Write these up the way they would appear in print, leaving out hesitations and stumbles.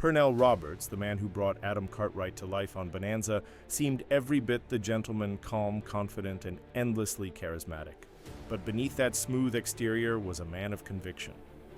Pernell Roberts, the man who brought Adam Cartwright to life on Bonanza, seemed every bit the gentleman, calm, confident, and endlessly charismatic. But beneath that smooth exterior was a man of conviction.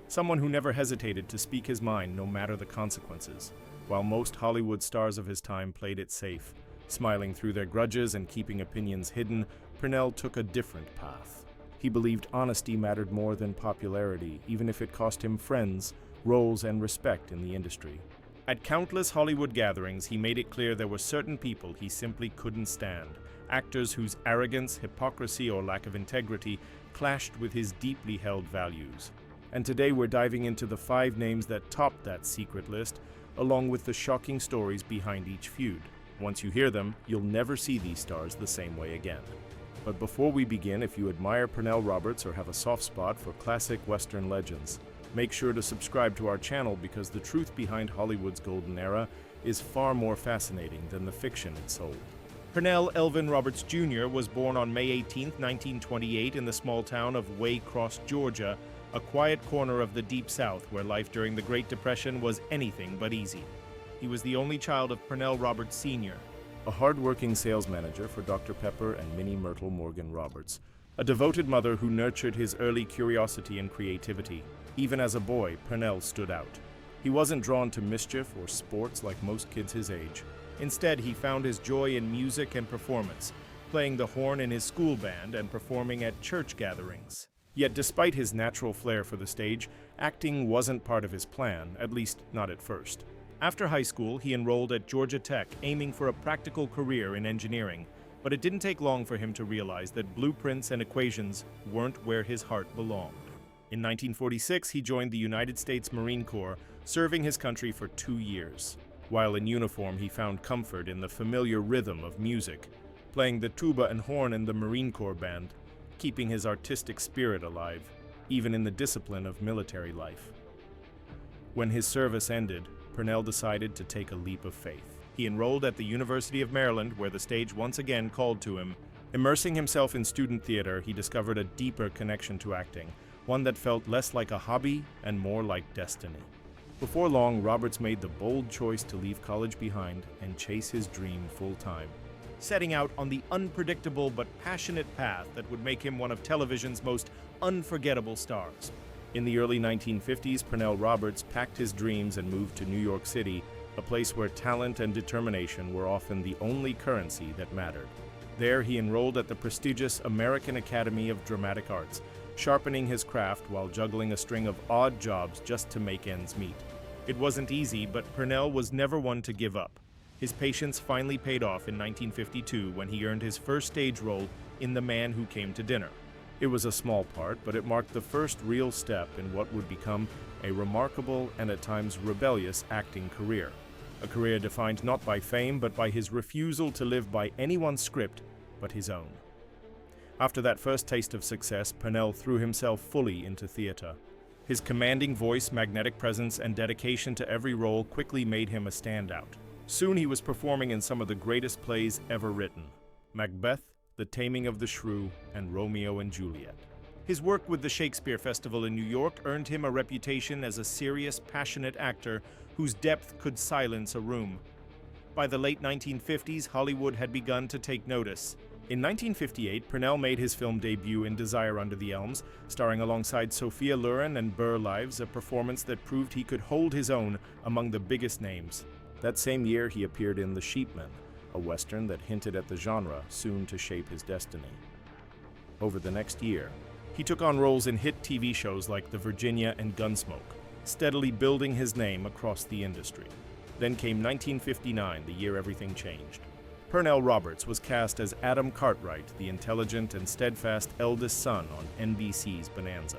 Someone who never hesitated to speak his mind no matter the consequences. While most Hollywood stars of his time played it safe, smiling through their grudges and keeping opinions hidden, Pernell took a different path. He believed honesty mattered more than popularity, even if it cost him friends, roles, and respect in the industry. At countless Hollywood gatherings, he made it clear there were certain people he simply couldn't stand, actors whose arrogance, hypocrisy, or lack of integrity clashed with his deeply held values. And today we're diving into the 5 names that topped that secret list, along with the shocking stories behind each feud. Once you hear them, you'll never see these stars the same way again. But before we begin, if you admire Pernell Roberts or have a soft spot for classic Western legends, make sure to subscribe to our channel because the truth behind Hollywood's golden era is far more fascinating than the fiction it sold. Pernell Elvin Roberts Jr. was born on May 18, 1928 in the small town of Waycross, Georgia, a quiet corner of the Deep South where life during the Great Depression was anything but easy. He was the only child of Pernell Roberts Sr., a hard-working sales manager for Dr. Pepper and Minnie Myrtle Morgan Roberts, a devoted mother who nurtured his early curiosity and creativity. Even as a boy, Pernell stood out. He wasn't drawn to mischief or sports like most kids his age. Instead, he found his joy in music and performance, playing the horn in his school band and performing at church gatherings. Yet despite his natural flair for the stage, acting wasn't part of his plan, at least not at first. After high school, he enrolled at Georgia Tech, aiming for a practical career in engineering, but it didn't take long for him to realize that blueprints and equations weren't where his heart belonged. In 1946, he joined the United States Marine Corps, serving his country for 2 years. While in uniform, he found comfort in the familiar rhythm of music, playing the tuba and horn in the Marine Corps band, keeping his artistic spirit alive, even in the discipline of military life. When his service ended, Pernell decided to take a leap of faith. He enrolled at the University of Maryland, where the stage once again called to him. Immersing himself in student theater, he discovered a deeper connection to acting, one that felt less like a hobby and more like destiny. Before long, Roberts made the bold choice to leave college behind and chase his dream full-time, setting out on the unpredictable but passionate path that would make him one of television's most unforgettable stars. In the early 1950s, Pernell Roberts packed his dreams and moved to New York City, a place where talent and determination were often the only currency that mattered. There, he enrolled at the prestigious American Academy of Dramatic Arts, sharpening his craft while juggling a string of odd jobs just to make ends meet. It wasn't easy, but Pernell was never one to give up. His patience finally paid off in 1952 when he earned his first stage role in The Man Who Came to Dinner. It was a small part, but it marked the first real step in what would become a remarkable and at times rebellious acting career. A career defined not by fame, but by his refusal to live by anyone's script but his own. After that first taste of success, Pernell threw himself fully into theater. His commanding voice, magnetic presence, and dedication to every role quickly made him a standout. Soon he was performing in some of the greatest plays ever written: Macbeth, The Taming of the Shrew, and Romeo and Juliet. His work with the Shakespeare Festival in New York earned him a reputation as a serious, passionate actor whose depth could silence a room. By the late 1950s, Hollywood had begun to take notice. In 1958, Pernell made his film debut in Desire Under the Elms, starring alongside Sophia Loren and Burr Lives, a performance that proved he could hold his own among the biggest names. That same year, he appeared in The Sheepman, a western that hinted at the genre soon to shape his destiny. Over the next year, he took on roles in hit TV shows like The Virginia and Gunsmoke, steadily building his name across the industry. Then came 1959, the year everything changed. Pernell Roberts was cast as Adam Cartwright, the intelligent and steadfast eldest son on NBC's Bonanza.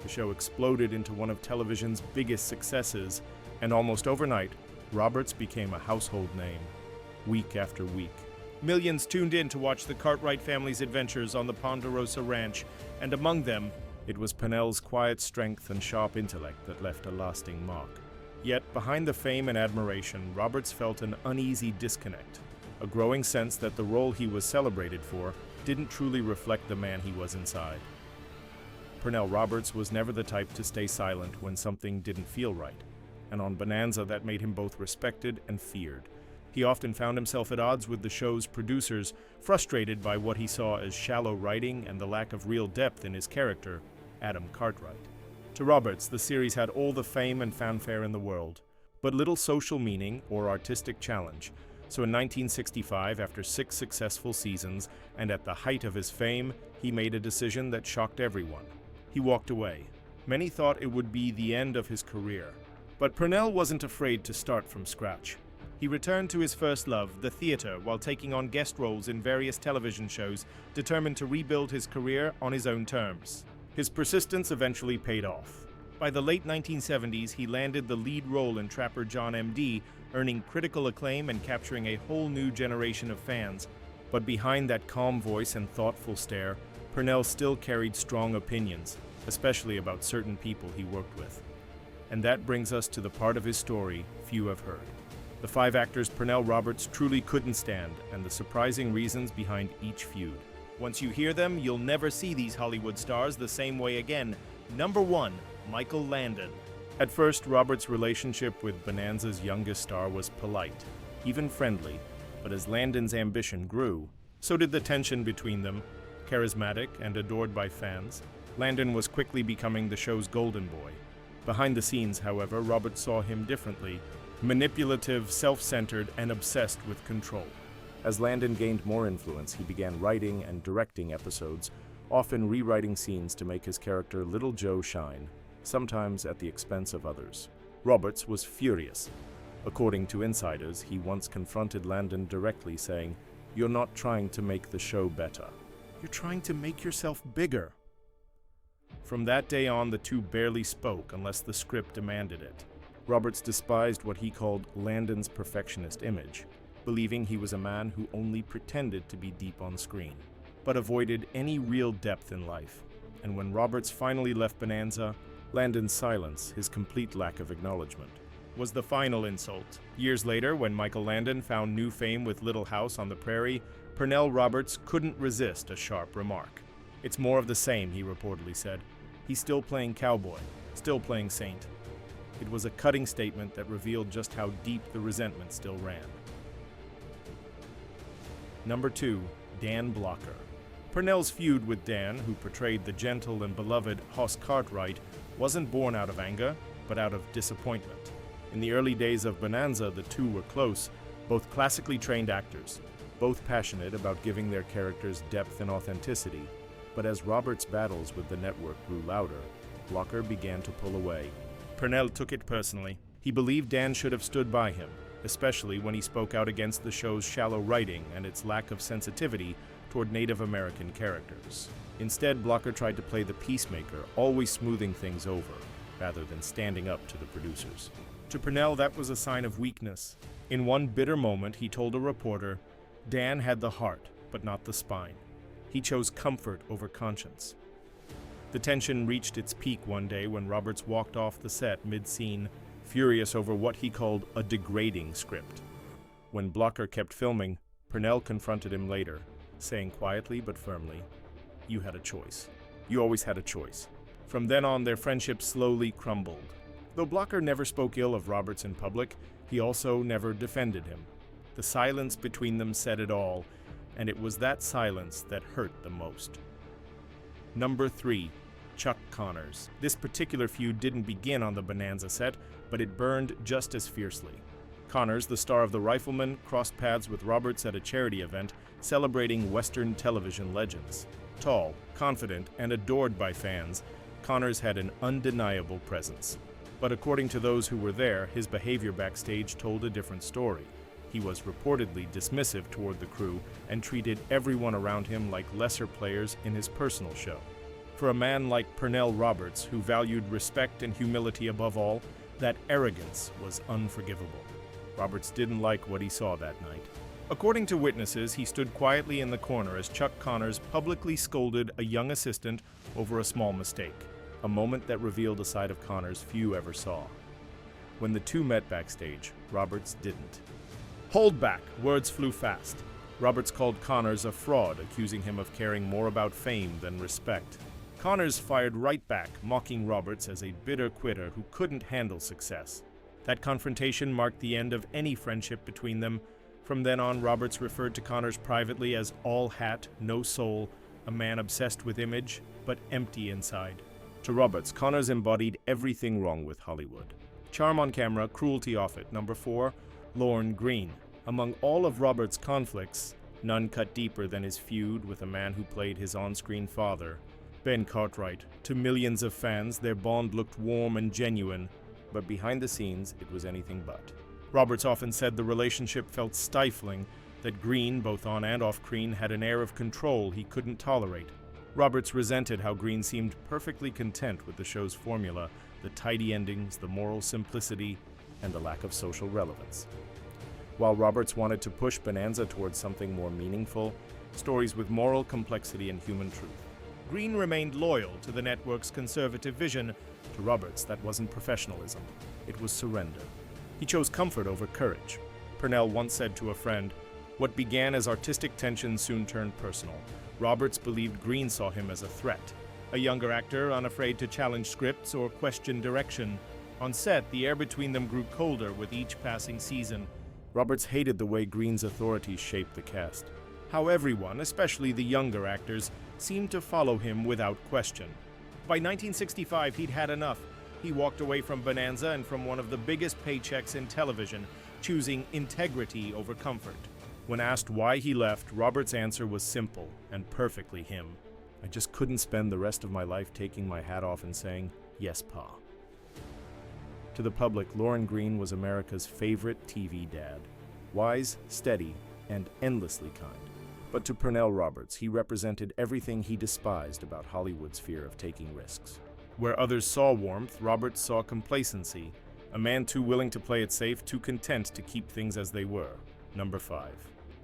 The show exploded into one of television's biggest successes, and almost overnight, Roberts became a household name. Week after week, millions tuned in to watch the Cartwright family's adventures on the Ponderosa Ranch, and among them, it was Pernell's quiet strength and sharp intellect that left a lasting mark. Yet, behind the fame and admiration, Roberts felt an uneasy disconnect, a growing sense that the role he was celebrated for didn't truly reflect the man he was inside. Pernell Roberts was never the type to stay silent when something didn't feel right. and on Bonanza that made him both respected and feared. He often found himself at odds with the show's producers, frustrated by what he saw as shallow writing and the lack of real depth in his character, Adam Cartwright. To Roberts, the series had all the fame and fanfare in the world, but little social meaning or artistic challenge. So in 1965, after 6 successful seasons and at the height of his fame, he made a decision that shocked everyone. He walked away. Many thought it would be the end of his career. But Pernell wasn't afraid to start from scratch. He returned to his first love, the theater, while taking on guest roles in various television shows, determined to rebuild his career on his own terms. His persistence eventually paid off. By the late 1970s, he landed the lead role in Trapper John M.D., earning critical acclaim and capturing a whole new generation of fans. But behind that calm voice and thoughtful stare, Pernell still carried strong opinions, especially about certain people he worked with. And that brings us to the part of his story few have heard. The 5 actors Pernell Roberts truly couldn't stand, and the surprising reasons behind each feud. Once you hear them, you'll never see these Hollywood stars the same way again. Number 1, Michael Landon. At first, Roberts' relationship with Bonanza's youngest star was polite, even friendly, but as Landon's ambition grew, so did the tension between them. Charismatic and adored by fans, Landon was quickly becoming the show's golden boy. Behind the scenes, however, Roberts saw him differently. Manipulative, self-centered, and obsessed with control. As Landon gained more influence, he began writing and directing episodes, often rewriting scenes to make his character Little Joe shine, sometimes at the expense of others. Roberts was furious. According to insiders, he once confronted Landon directly, saying, "You're not trying to make the show better. You're trying to make yourself bigger." From that day on, the two barely spoke unless the script demanded it. Roberts despised what he called Landon's perfectionist image, believing he was a man who only pretended to be deep on screen, but avoided any real depth in life. And when Roberts finally left Bonanza, Landon's silence, his complete lack of acknowledgement, was the final insult. Years later, when Michael Landon found new fame with Little House on the Prairie, Pernell Roberts couldn't resist a sharp remark. "It's more of the same," he reportedly said. "He's still playing cowboy, still playing saint." It was a cutting statement that revealed just how deep the resentment still ran. Number 2, Dan Blocker. Pernell's feud with Dan, who portrayed the gentle and beloved Hoss Cartwright, wasn't born out of anger, but out of disappointment. In the early days of Bonanza, the two were close, both classically trained actors, both passionate about giving their characters depth and authenticity. But as Roberts' battles with the network grew louder, Blocker began to pull away. Pernell took it personally. He believed Dan should have stood by him, especially when he spoke out against the show's shallow writing and its lack of sensitivity toward Native American characters. Instead, Blocker tried to play the peacemaker, always smoothing things over, rather than standing up to the producers. To Pernell, that was a sign of weakness. In one bitter moment, he told a reporter, "Dan had the heart, but not the spine. He chose comfort over conscience." The tension reached its peak one day when Roberts walked off the set mid-scene, furious over what he called a degrading script. When Blocker kept filming, Pernell confronted him later, saying quietly but firmly, "You had a choice. You always had a choice." From then on, their friendship slowly crumbled. Though Blocker never spoke ill of Roberts in public, he also never defended him. The silence between them said it all, and it was that silence that hurt the most. Number 3, Chuck Connors. This particular feud didn't begin on the Bonanza set, but it burned just as fiercely. Connors, the star of The Rifleman, crossed paths with Roberts at a charity event celebrating Western television legends. Tall, confident, and adored by fans, Connors had an undeniable presence. But according to those who were there, his behavior backstage told a different story. He was reportedly dismissive toward the crew and treated everyone around him like lesser players in his personal show. For a man like Pernell Roberts, who valued respect and humility above all, that arrogance was unforgivable. Roberts didn't like what he saw that night. According to witnesses, he stood quietly in the corner as Chuck Connors publicly scolded a young assistant over a small mistake, a moment that revealed a side of Connors few ever saw. When the two met backstage, Roberts didn't. "Hold back," words flew fast. Roberts called Connors a fraud, accusing him of caring more about fame than respect. Connors fired right back, mocking Roberts as a bitter quitter who couldn't handle success. That confrontation marked the end of any friendship between them. From then on, Roberts referred to Connors privately as all hat, no soul, a man obsessed with image, but empty inside. To Roberts, Connors embodied everything wrong with Hollywood. Charm on camera, cruelty off it. Number 4, Lorne Greene. Among all of Roberts' conflicts, none cut deeper than his feud with a man who played his on-screen father, Ben Cartwright. To millions of fans, their bond looked warm and genuine, but behind the scenes, it was anything but. Roberts often said the relationship felt stifling, that Greene, both on and off-screen, had an air of control he couldn't tolerate. Roberts resented how Greene seemed perfectly content with the show's formula, the tidy endings, the moral simplicity, and the lack of social relevance. While Roberts wanted to push Bonanza towards something more meaningful, stories with moral complexity and human truth, Greene remained loyal to the network's conservative vision. To Roberts, that wasn't professionalism, it was surrender. He chose comfort over courage. Pernell once said to a friend, "What began as artistic tension soon turned personal." Roberts believed Greene saw him as a threat, a younger actor unafraid to challenge scripts or question direction. On set, the air between them grew colder with each passing season. Roberts hated the way Greene's authorities shaped the cast, how everyone, especially the younger actors, seemed to follow him without question. By 1965, he'd had enough. He walked away from Bonanza and from one of the biggest paychecks in television, choosing integrity over comfort. When asked why he left, Roberts' answer was simple and perfectly him. "I just couldn't spend the rest of my life taking my hat off and saying, 'Yes, Pa.'" To the public, Lorne Greene was America's favorite TV dad. Wise, steady, and endlessly kind. But to Pernell Roberts, he represented everything he despised about Hollywood's fear of taking risks. Where others saw warmth, Roberts saw complacency. A man too willing to play it safe, too content to keep things as they were. Number 5.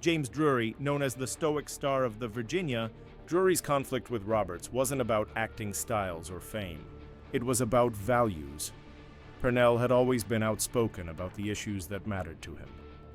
James Drury, known as the stoic star of the Virginia, Drury's conflict with Roberts wasn't about acting styles or fame. It was about values. Pernell had always been outspoken about the issues that mattered to him.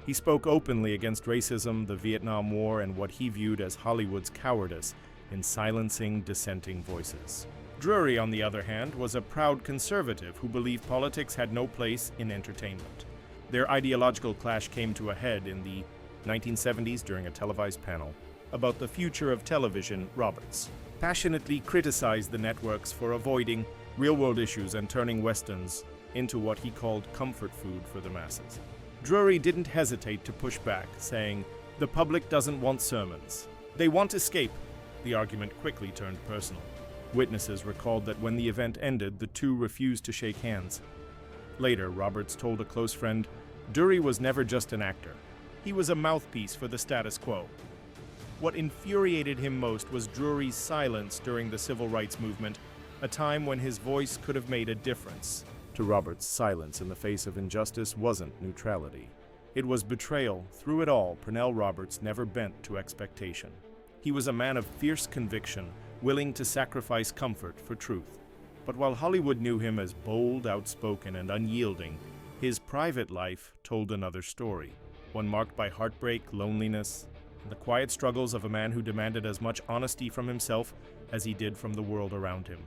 He spoke openly against racism, the Vietnam War, and what he viewed as Hollywood's cowardice in silencing dissenting voices. Drury, on the other hand, was a proud conservative who believed politics had no place in entertainment. Their ideological clash came to a head in the 1970s during a televised panel about the future of television. Roberts passionately criticized the networks for avoiding real-world issues and turning westerns into what he called comfort food for the masses. Drury didn't hesitate to push back, saying, "The public doesn't want sermons. They want escape." The argument quickly turned personal. Witnesses recalled that when the event ended, the two refused to shake hands. Later, Roberts told a close friend, "Drury was never just an actor. He was a mouthpiece for the status quo." What infuriated him most was Drury's silence during the civil rights movement, a time when his voice could have made a difference. To Roberts, silence in the face of injustice wasn't neutrality. It was betrayal. Through it all, Pernell Roberts never bent to expectation. He was a man of fierce conviction, willing to sacrifice comfort for truth. But while Hollywood knew him as bold, outspoken, and unyielding, his private life told another story, one marked by heartbreak, loneliness, and the quiet struggles of a man who demanded as much honesty from himself as he did from the world around him.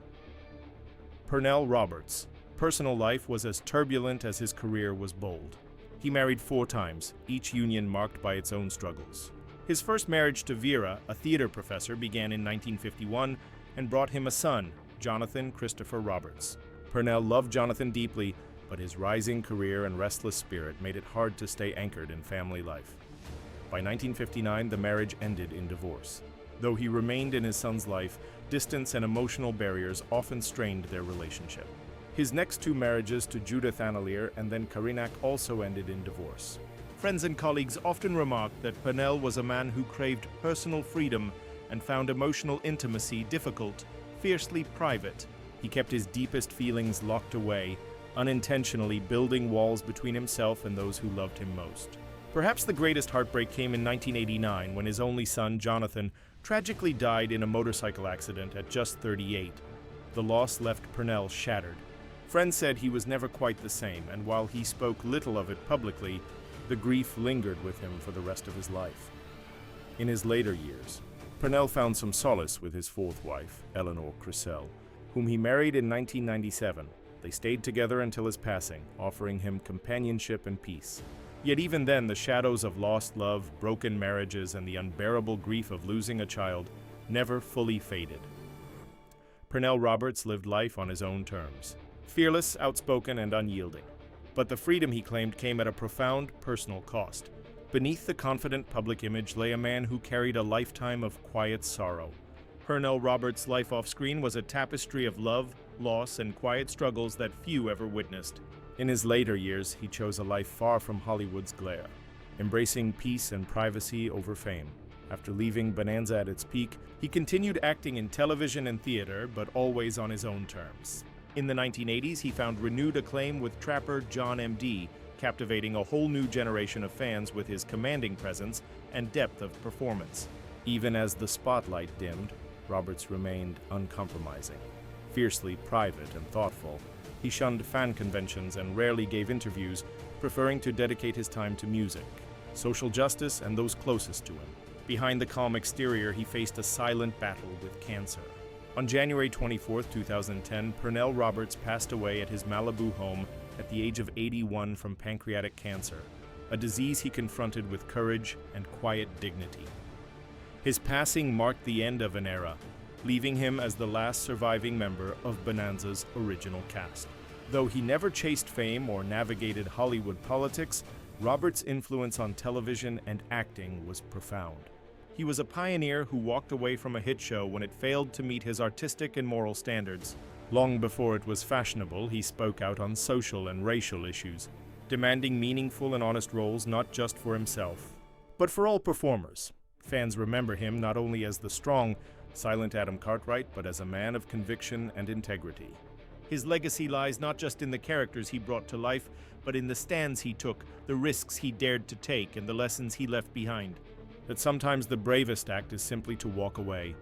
Pernell Roberts' personal life was as turbulent as his career was bold. He married 4 times, each union marked by its own struggles. His first marriage to Vera, a theater professor, began in 1951 and brought him a son, Jonathan Christopher Roberts. Pernell loved Jonathan deeply, but his rising career and restless spirit made it hard to stay anchored in family life. By 1959, the marriage ended in divorce. Though he remained in his son's life, distance and emotional barriers often strained their relationship. His next 2 marriages to Judith Annaleer and then Karinak also ended in divorce. Friends and colleagues often remarked that Pernell was a man who craved personal freedom and found emotional intimacy difficult, fiercely private. He kept his deepest feelings locked away, unintentionally building walls between himself and those who loved him most. Perhaps the greatest heartbreak came in 1989 when his only son, Jonathan, tragically died in a motorcycle accident at just 38. The loss left Pernell shattered. Friends said he was never quite the same, and while he spoke little of it publicly, the grief lingered with him for the rest of his life. In his later years, Pernell found some solace with his 4th wife, Eleanor Crissell, whom he married in 1997. They stayed together until his passing, offering him companionship and peace. Yet even then, the shadows of lost love, broken marriages, and the unbearable grief of losing a child never fully faded. Pernell Roberts lived life on his own terms, fearless, outspoken, and unyielding. But the freedom he claimed came at a profound personal cost. Beneath the confident public image lay a man who carried a lifetime of quiet sorrow. Pernell Roberts' life off-screen was a tapestry of love, loss, and quiet struggles that few ever witnessed. In his later years, he chose a life far from Hollywood's glare, embracing peace and privacy over fame. After leaving Bonanza at its peak, he continued acting in television and theater, but always on his own terms. In the 1980s, he found renewed acclaim with trapper John M.D., captivating a whole new generation of fans with his commanding presence and depth of performance. Even as the spotlight dimmed, Roberts remained uncompromising. Fiercely private and thoughtful, he shunned fan conventions and rarely gave interviews, preferring to dedicate his time to music, social justice, and those closest to him. Behind the calm exterior, he faced a silent battle with cancer. On January 24, 2010, Pernell Roberts passed away at his Malibu home at the age of 81 from pancreatic cancer, a disease he confronted with courage and quiet dignity. His passing marked the end of an era, leaving him as the last surviving member of Bonanza's original cast. Though he never chased fame or navigated Hollywood politics, Roberts' influence on television and acting was profound. He was a pioneer who walked away from a hit show when it failed to meet his artistic and moral standards. Long before it was fashionable, he spoke out on social and racial issues, demanding meaningful and honest roles not just for himself, but for all performers. Fans remember him not only as the strong, silent Adam Cartwright, but as a man of conviction and integrity. His legacy lies not just in the characters he brought to life, but in the stands he took, the risks he dared to take, and the lessons he left behind. That sometimes the bravest act is simply to walk away.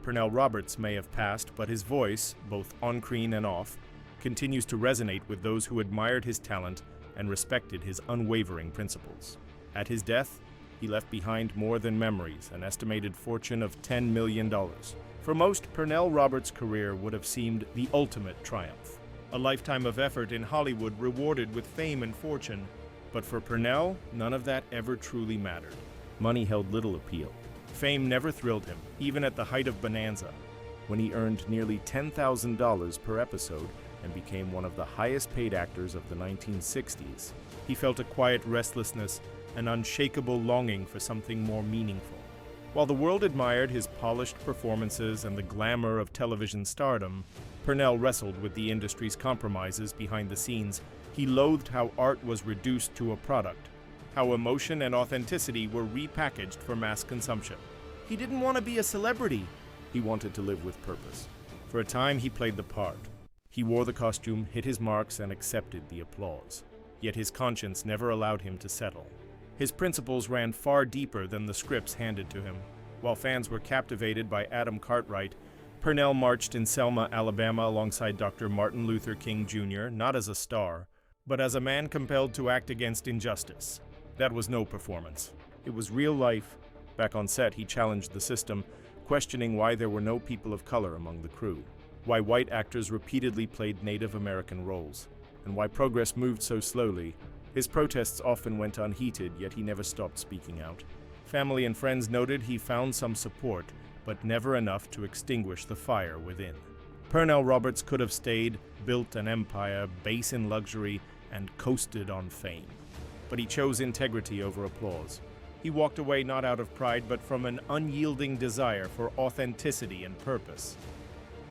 Pernell Roberts may have passed, but his voice, both on-screen and off, continues to resonate with those who admired his talent and respected his unwavering principles. At his death, he left behind more than memories, an estimated fortune of $10 million. For most, Pernell Roberts' career would have seemed the ultimate triumph. A lifetime of effort in Hollywood rewarded with fame and fortune. But for Pernell, none of that ever truly mattered. Money held little appeal. Fame never thrilled him, even at the height of Bonanza, when he earned nearly $10,000 per episode and became one of the highest-paid actors of the 1960s. He felt a quiet restlessness, an unshakable longing for something more meaningful. While the world admired his polished performances and the glamour of television stardom, Pernell wrestled with the industry's compromises behind the scenes. He loathed how art was reduced to a product, how emotion and authenticity were repackaged for mass consumption. He didn't want to be a celebrity. He wanted to live with purpose. For a time, he played the part. He wore the costume, hit his marks, and accepted the applause. Yet his conscience never allowed him to settle. His principles ran far deeper than the scripts handed to him. While fans were captivated by Adam Cartwright, Pernell marched in Selma, Alabama alongside Dr. Martin Luther King Jr., not as a star, but as a man compelled to act against injustice. That was no performance. It was real life. Back on set, he challenged the system, questioning why there were no people of color among the crew, why white actors repeatedly played Native American roles, and why progress moved so slowly. His protests often went unheeded, yet he never stopped speaking out. Family and friends noted he found some support, but never enough to extinguish the fire within. Pernell Roberts could have stayed, built an empire, base in luxury, and coasted on fame. But he chose integrity over applause. He walked away not out of pride, but from an unyielding desire for authenticity and purpose.